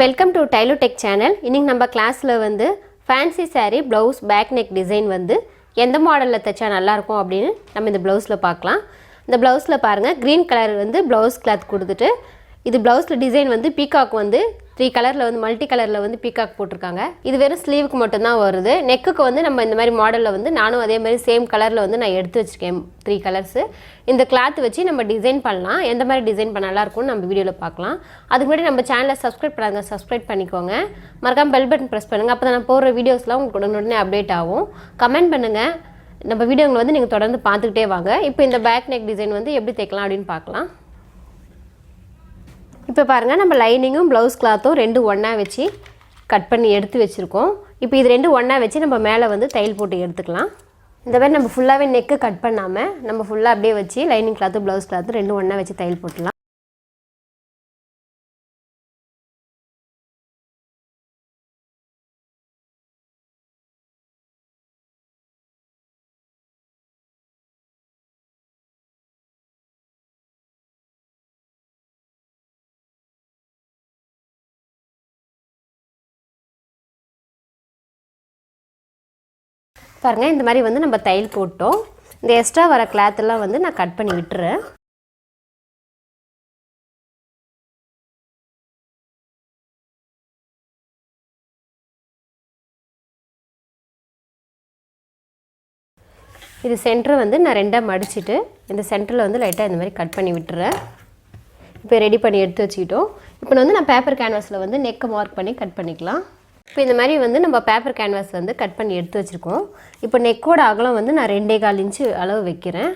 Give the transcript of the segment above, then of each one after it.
Welcome to டைலோ டெக் channel. இன்னைக்கு நம்ம கிளாஸில் வந்து fancy saree blouse back neck design வந்து எந்த மாடலில் தைச்சா நல்லாயிருக்கும் அப்படின்னு நம்ம இந்த ப்ளவுஸில் பார்க்கலாம். இந்த ப்ளவுஸில் பாருங்கள், க்ரீன் கலர் வந்து ப்ளவுஸ் கிளாத் கொடுத்துட்டு இது ப்ளவுஸில் டிசைன் வந்து பீகாக் வந்து 3 கலரில் வந்து மல்டி கலரில் வந்து பீகாக் போட்டிருக்காங்க. இது வெறும் ஸ்லீவுக்கு மட்டும்தான் வருது. நெக்குக்கு வந்து நம்ம இந்த மாதிரி மாடலில் வந்து நானும் அதே மாதிரி சேம் கலரில் வந்து நான் எடுத்து வச்சுருக்கேன் 3 கலர்ஸு. இந்த கிளாத் வச்சு நம்ம டிசைன் பண்ணலாம். எந்த மாதிரி டிசைன் பண்ண நல்லாயிருக்கும்னு நம்ம வீடியோவில் பார்க்கலாம். அதுக்கு முன்னாடி நம்ம சேனலை சப்ஸ்கிரைப் பண்ணாங்க, சப்ஸ்கிரைப் பண்ணிக்கோங்க. மறக்காம பெல் பட்டன் ப்ரெஸ் பண்ணுங்கள். அப்போ தான் நான் போடுற வீடியோஸ்லாம் உங்களுக்கு உடனே அப்டேட் ஆகும். கமெண்ட் பண்ணுங்கள். நம்ம வீடியோங்களை வந்து நீங்கள் தொடர்ந்து பார்த்துக்கிட்டே வாங்க. இப்போ இந்த பேக் நெக் டிசைன் வந்து எப்படி தைக்கலாம் அப்படின்னு பார்க்கலாம். இப்போ பாருங்கள், நம்ம லைனிங்கும் ப்ளவுஸ் கிளாத்தும் ரெண்டும் ஒன்றா வச்சு கட் பண்ணி எடுத்து வச்சுருக்கோம். இப்போ இது ரெண்டும் ஒன்றா வச்சு நம்ம மேலே வந்து தையல் போட்டு எடுத்துக்கலாம். இந்த மாதிரி நம்ம ஃபுல்லாகவே நெக்கு கட் பண்ணாமல் நம்ம ஃபுல்லாக அப்படியே வச்சு லைனிங் கிளாத்தும் ப்ளவுஸ் கிளாத்தும் ரெண்டும் ஒன்றா வச்சு தையல் போட்டுலாம். பாருங்கள், இந்த மாதிரி வந்து நம்ம தையல் போட்டோம். இந்த எக்ஸ்ட்ரா வர கிளாத்தெல்லாம் வந்து நான் கட் பண்ணி விட்டுறேன். இது சென்டரை வந்து நான் ரெண்டாக மடிச்சுட்டு இந்த சென்டரில் வந்து லைட்டாக இந்த மாதிரி கட் பண்ணி விட்டுறேன். இப்போ ரெடி பண்ணி எடுத்து வச்சுக்கிட்டோம். இப்போ வந்து நான் பேப்பர் கேன்வாஸில் வந்து நெக்கை மார்க் பண்ணி கட் பண்ணிக்கலாம். இப்போ இந்த மாதிரி வந்து நம்ம பேப்பர் கேன்வாஸ் வந்து கட் பண்ணி எடுத்து வச்சுருக்கோம். இப்போ நெக்கோட அகலம் வந்து நான் 2.25 இன்ச்சு அளவு வைக்கிறேன்.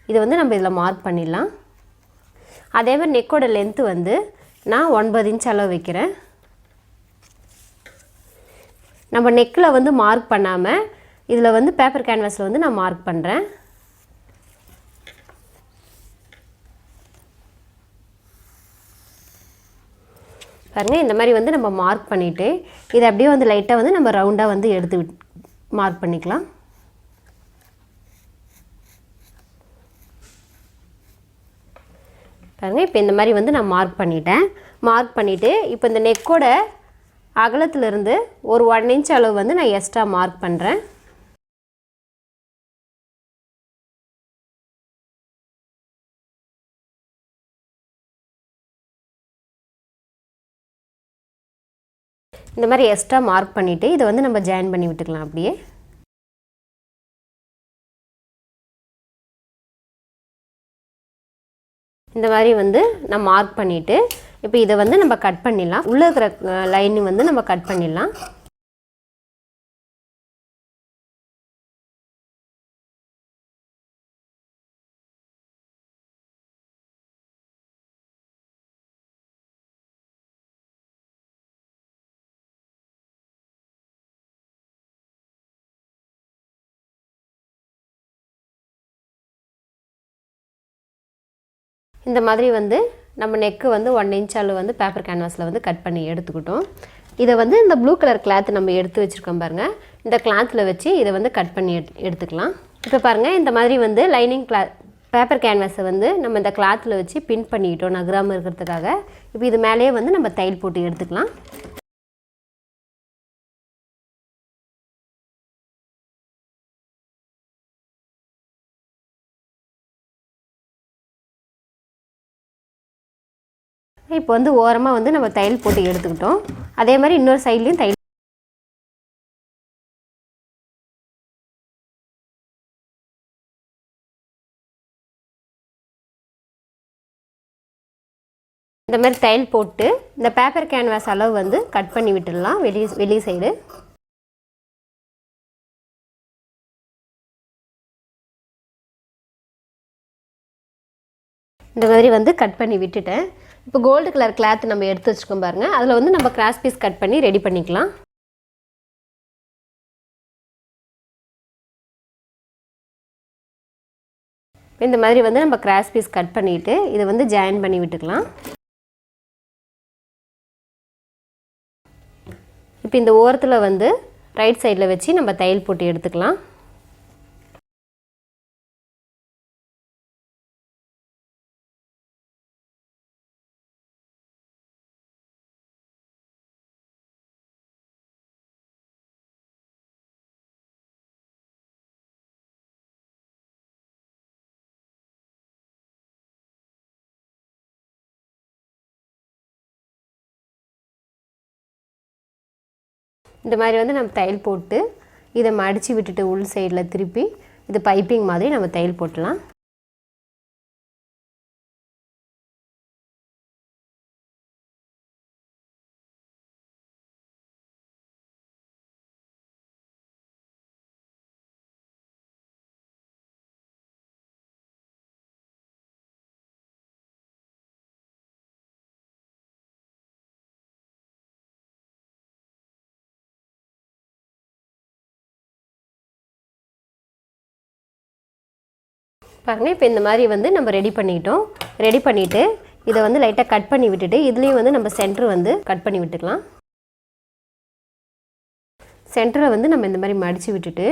இதை வந்து நம்ம இதில் மார்க் பண்ணிடலாம். அதே மாதிரி நெக்கோட லென்த்து வந்து நான் 9 இன்ச் அளவு வைக்கிறேன். நம்ம நெக்கில் வந்து மார்க் பண்ணாமல் இதில் வந்து பேப்பர் கேன்வாஸில் வந்து நான் மார்க் பண்ணுறேன். பாருங்கள், இந்த மாதிரி வந்து நம்ம மார்க் பண்ணிவிட்டு இதை அப்படியே வந்து லைட்டாக வந்து நம்ம ரவுண்டாக வந்து எடுத்து மார்க் பண்ணிக்கலாம். பாருங்கள், இப்போ இந்த மாதிரி வந்து நான் மார்க் பண்ணிட்டேன். மார்க் பண்ணிவிட்டு இப்போ இந்த நெக்கோட அகலத்திலிருந்து ஒரு 1 இன்ச் அளவு வந்து நான் எக்ஸ்ட்ரா மார்க் பண்ணுறேன். இந்த மாதிரி எக்ஸ்ட்ரா மார்க் பண்ணிவிட்டு இதை வந்து நம்ம ஜாயின் பண்ணி விட்டுக்கலாம். அப்படியே இந்த மாதிரி வந்து நான் மார்க் பண்ணிவிட்டு இப்போ இதை வந்து நம்ம கட் பண்ணிடலாம். உள்ளே இருக்கிற லைனிங் வந்து நம்ம கட் பண்ணிடலாம். இந்த மாதிரி வந்து நம்ம நெக்கு வந்து 1 இன்ச் அளவு வந்து பேப்பர் கேன்வாஸில் வந்து கட் பண்ணி எடுத்துக்கிட்டோம். இதை வந்து இந்த ப்ளூ கலர் கிளாத் நம்ம எடுத்து வச்சுருக்கோம் பாருங்கள். இந்த கிளாத்தில் வச்சு இதை வந்து கட் பண்ணி எடுத்துக்கலாம். இப்போ பாருங்கள், இந்த மாதிரி வந்து லைனிங் பேப்பர் கேன்வாஸை வந்து நம்ம இந்த கிளாத்தில் வச்சு பின் பண்ணிக்கிட்டோம் நகராமல் இருக்கிறதுக்காக. இப்போ இது மேலேயே வந்து நம்ம தையல் போட்டு எடுத்துக்கலாம். இப்போ வந்து ஓரமாக வந்து நம்ம தையல் போட்டு எடுத்துக்கிட்டோம். அதே மாதிரி இன்னொரு சைட்லேயும் தையல். இந்த மாதிரி தையல் போட்டு இந்த பேப்பர் கேன்வாஸ் அளவு வந்து கட் பண்ணி விட்டுடலாம் வெளி சைடு. இந்த மாதிரி வந்து கட் பண்ணி விட்டுட்டேன். இப்போ கோல்டு கலர் கிளாத் நம்ம எடுத்து வச்சுக்கோம் பாருங்கள். அதில் வந்து நம்ம கிராஸ் பீஸ் கட் பண்ணி ரெடி பண்ணிக்கலாம். இந்த மாதிரி வந்து நம்ம கிராஸ் பீஸ் கட் பண்ணிவிட்டு இதை வந்து ஜாயின் பண்ணி விட்டுக்கலாம். இப்போ இந்த ஓரத்தில் வந்து ரைட் சைடில் வச்சு நம்ம தையல் போட்டு எடுத்துக்கலாம். இந்த மாதிரி வந்து நம்ம தையல் போட்டு இதை மடித்து விட்டுட்டு உள் சைடில் திருப்பி இது பைப்பிங் மாதிரி நம்ம தையல் போட்டலாம். பாருங்கள், இப்போ இந்த மாதிரி வந்து நம்ம ரெடி பண்ணிட்டோம். ரெடி பண்ணிவிட்டு இதை வந்து லைட்டாக கட் பண்ணி விட்டுட்டு இதுலேயும் வந்து நம்ம சென்டர் வந்து கட் பண்ணி விட்டுக்கலாம். சென்டரை வந்து நம்ம இந்த மாதிரி மடித்து விட்டுட்டு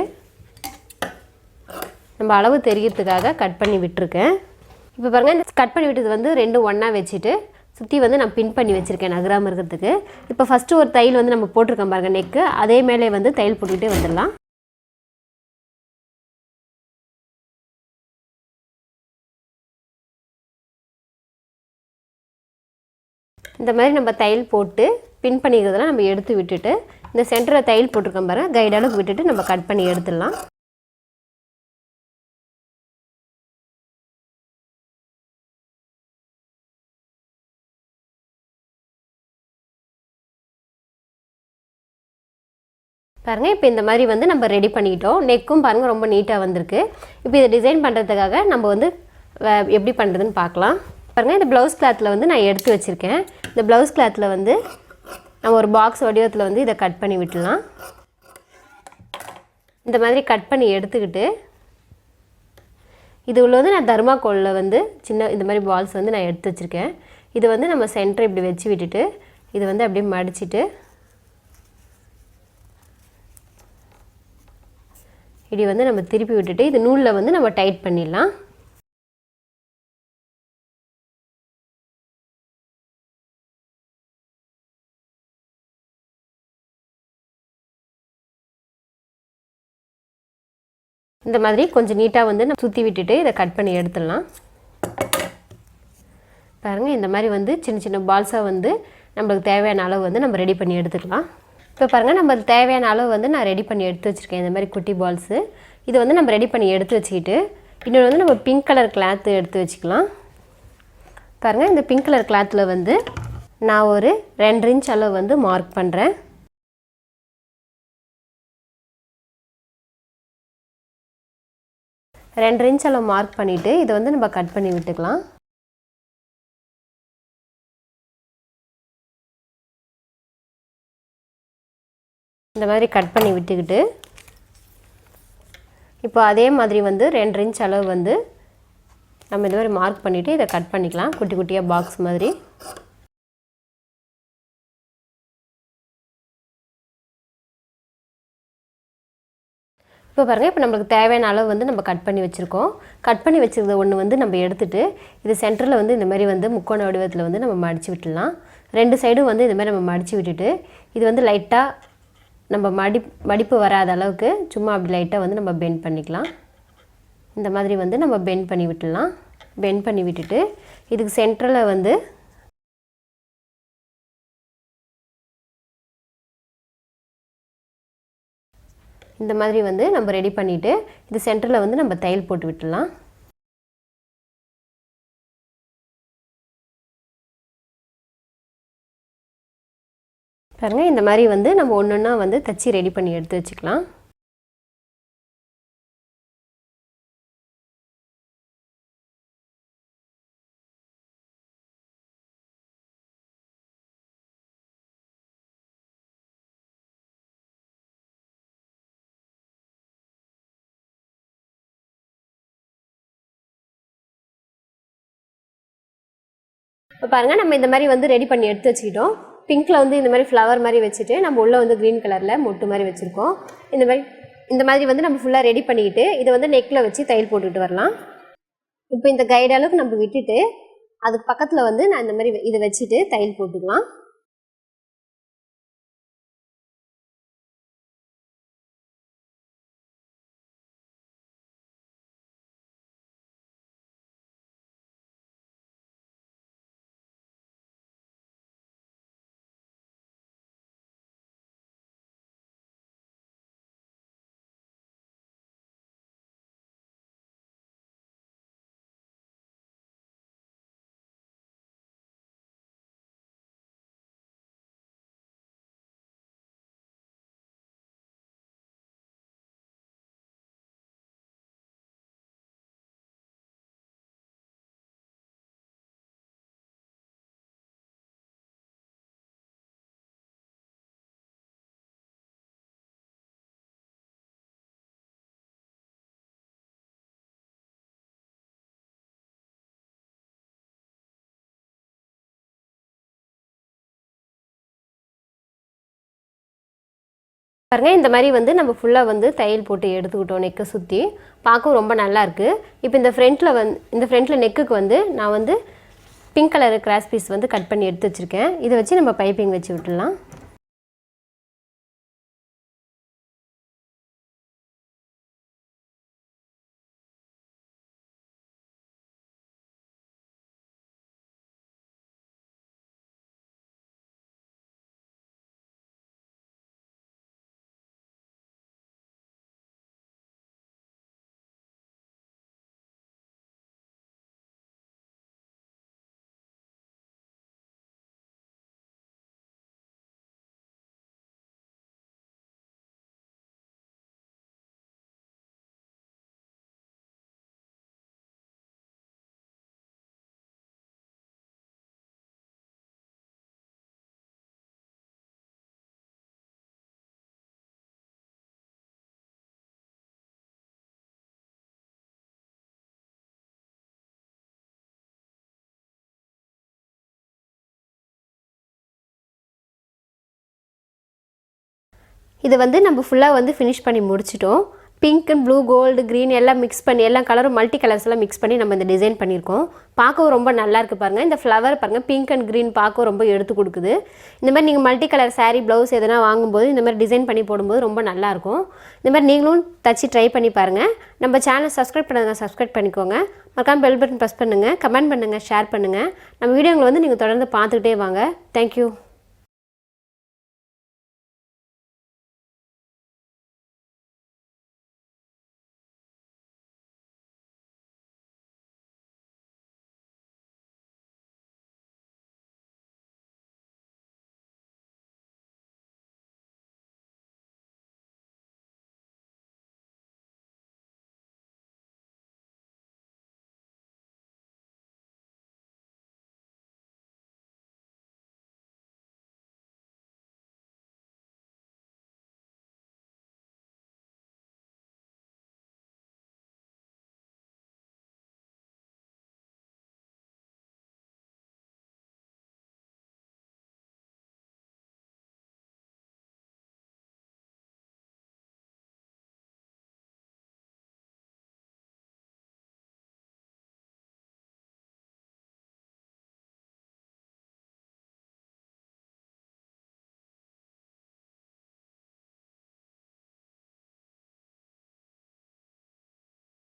நம்ம அளவு தெரியறதுக்காக கட் பண்ணி விட்டுருக்கேன். இப்போ பாருங்கள், கட் பண்ணி விட்டது வந்து ரெண்டும் ஒன்றா வச்சுட்டு சுற்றி வந்து நான் பின் பண்ணி வச்சுருக்கேன் நகராமல் இருக்கிறதுக்கு. இப்போ ஃபஸ்ட்டு ஒரு தையல் வந்து நம்ம போட்டிருக்கோம் பாருங்கள் நெக்கு, அதே மேலே வந்து தையல் போட்டுக்கிட்டே வந்துடலாம். இந்த மாதிரி நம்ம தையல் போட்டு பின் பண்ணிக்கிறதெல்லாம் நம்ம எடுத்து விட்டுட்டு இந்த சென்டரில் தையல் போட்டிருக்கோம் பாருங்கள், கைடு அளவுக்கு விட்டுட்டு நம்ம கட் பண்ணி எடுத்துடலாம். பாருங்கள், இப்போ இந்த மாதிரி வந்து நம்ம ரெடி பண்ணிக்கிட்டோம். நெக்கும் பாருங்கள் ரொம்ப நீட்டாக வந்திருக்கு. இப்போ இதை டிசைன் பண்ணுறதுக்காக நம்ம வந்து எப்படி பண்ணுறதுன்னு பார்க்கலாம். பாருங்கள், இந்த ப்ளவுஸ் கிளாத்தில் வந்து நான் எடுத்து வச்சுருக்கேன். இந்த ப்ளவுஸ் கிளாத்தில் வந்து நம்ம ஒரு பாக்ஸ் வடிவத்தில் வந்து இதை கட் பண்ணி விட்டுலாம். இந்த மாதிரி கட் பண்ணி எடுத்துக்கிட்டு இது உள்ள வந்து நான் தர்மாக்கோலில் வந்து சின்ன இந்த மாதிரி பால்ஸ் வந்து நான் எடுத்து வச்சுருக்கேன். இது வந்து நம்ம சென்டர் இப்படி வச்சு விட்டுட்டு இது வந்து அப்படியே மடிச்சுட்டு இப்படி வந்து நம்ம திருப்பி விட்டுட்டு இது நூலில் வந்து நம்ம டைட் பண்ணிடலாம். இந்த மாதிரி கொஞ்சம் நீட்டாக வந்து நம்ம சுற்றி விட்டுட்டு இதை கட் பண்ணி எடுத்துடலாம். பாருங்கள், இந்த மாதிரி வந்து சின்ன சின்ன பால்ஸாக வந்து நம்மளுக்கு தேவையான அளவு வந்து நம்ம ரெடி பண்ணி எடுத்துக்கலாம். இப்போ பாருங்கள், நம்ம தேவையான அளவு வந்து நான் ரெடி பண்ணி எடுத்து வச்சுருக்கேன். இந்த மாதிரி குட்டி பால்ஸு இது வந்து நம்ம ரெடி பண்ணி எடுத்து வச்சுக்கிட்டு இன்னொன்று வந்து நம்ம பிங்க் கலர் கிளாத்து எடுத்து வச்சுக்கலாம். பாருங்கள், இந்த பிங்க் கலர் கிளாத்தில் வந்து நான் ஒரு 2 இன்ச் அளவு வந்து மார்க் பண்ணுறேன். ரெண்டு இன்ச் அளவு மார்க் பண்ணிவிட்டு இதை வந்து நம்ம கட் பண்ணி விட்டுக்கலாம். இந்த மாதிரி கட் பண்ணி விட்டுக்கிட்டு இப்போ அதே மாதிரி வந்து 2 இன்ச் அளவு வந்து நம்ம இந்த மாதிரி மார்க் பண்ணிவிட்டு இதை கட் பண்ணிக்கலாம் குட்டி குட்டியாக பாக்ஸ் மாதிரி. இப்போ பாருங்கள், இப்போ நம்மளுக்கு தேவையான அளவு வந்து நம்ம கட் பண்ணி வச்சுருக்கோம். கட் பண்ணி வச்சுருந்த ஒன்று வந்து நம்ம எடுத்துகிட்டு இது சென்டரில் வந்து இந்த மாதிரி வந்து முக்கோண வடிவத்தில் வந்து நம்ம மடித்து விட்டுடலாம். 2 சைடும் வந்து இந்த மாதிரி நம்ம மடித்து விட்டுட்டு இது வந்து லைட்டாக நம்ம மடிப்பு வராத அளவுக்கு சும்மா அப்படி லைட்டாக வந்து நம்ம பெண்ட் பண்ணிக்கலாம். இந்த மாதிரி வந்து நம்ம பெண்ட் பண்ணி விட்டுடலாம். பெண்ட் பண்ணி விட்டுட்டு இதுக்கு சென்டரில் வந்து இந்த மாதிரி வந்து நம்ம ரெடி பண்ணிவிட்டு இது சென்டரில் வந்து நம்ம தையல் போட்டு விட்டுடலாம். பாருங்கள், இந்த மாதிரி வந்து நம்ம ஒன்று ஒன்றா வந்து தச்சு ரெடி பண்ணி எடுத்து வச்சுக்கலாம். இப்போ பாருங்கள், நம்ம இந்த மாதிரி வந்து ரெடி பண்ணி எடுத்து வச்சுக்கிட்டோம். பிங்க்கில் வந்து இந்த மாதிரி ஃப்ளவர் மாதிரி வச்சுட்டு நம்ம உள்ளே வந்து க்ரீன் கலரில் மொட்டு மாதிரி வச்சுருக்கோம். இந்த மாதிரி வந்து நம்ம ஃபுல்லாக ரெடி பண்ணிக்கிட்டு இதை வந்து நெக்கில் வச்சு தையல் போட்டுக்கிட்டு வரலாம். இப்போ இந்த கைடு அளவுக்கு நம்ம விட்டுட்டு அதுக்கு பக்கத்தில் வந்து நான் இந்த மாதிரி இதை வச்சுட்டு தையல் போட்டுக்கலாம். பாருங்கள் இந்த மாதிரி வந்து நம்ம ஃபுல்லாக வந்து தையல் போட்டு எடுத்துக்கிட்டோம் நெக்கை சுற்றி பார்க்கவும் ரொம்ப நல்லாயிருக்கு. இப்போ இந்த ஃப்ரண்ட்டில் நெக்குக்கு வந்து நான் வந்து பிங்க் கலர் கிராஸ் பீஸ் வந்து கட் பண்ணி எடுத்து வச்சுருக்கேன். இதை வச்சு நம்ம பைப்பிங் வச்சு விட்டுடலாம். இது வந்து நம்ம ஃபுல்லாக வந்து ஃபினிஷ் பண்ணி முடிச்சிட்டோம். Pink and blue gold green எல்லாம் மிக்ஸ் பண்ணி எல்லா கலரும் மல்டி கலர்ஸ் எல்லாம் மிக்ஸ் பண்ணி நம்ம இந்த டிசைன் பண்ணியிருக்கோம். பார்க்கவும் ரொம்ப நல்லா இருக்குது பாருங்கள். இந்த ஃப்ளவர் பாருங்கள் பிங்க் அண்ட் க்ரீன் பார்க்கவும் ரொம்ப எடுத்து கொடுக்குது. இந்த மாதிரி நீங்கள் மல்டி கலர் சாரீ ப்ளவுஸ் எதனா வாங்கும்போது இந்த மாதிரி டிசைன் பண்ணி போடும்போது ரொம்ப நல்லாயிருக்கும். இந்த மாதிரி நீங்களும் தச்சு ட்ரை பண்ணி பாருங்கள். நம்ம சேனல் சப்ஸ்கிரைப் பண்ணுங்கள், சப்ஸ்கிரைப் பண்ணிக்கோங்க. மறக்காம பெல் பட்டன் ப்ரெஸ் பண்ணுங்கள், கமெண்ட் பண்ணுங்கள், ஷேர் பண்ணுங்கள். நம்ம வீடியோங்களை வந்து நீங்கள் தொடர்ந்து பார்த்துக்கிட்டே வாங்க. தேங்க்யூ.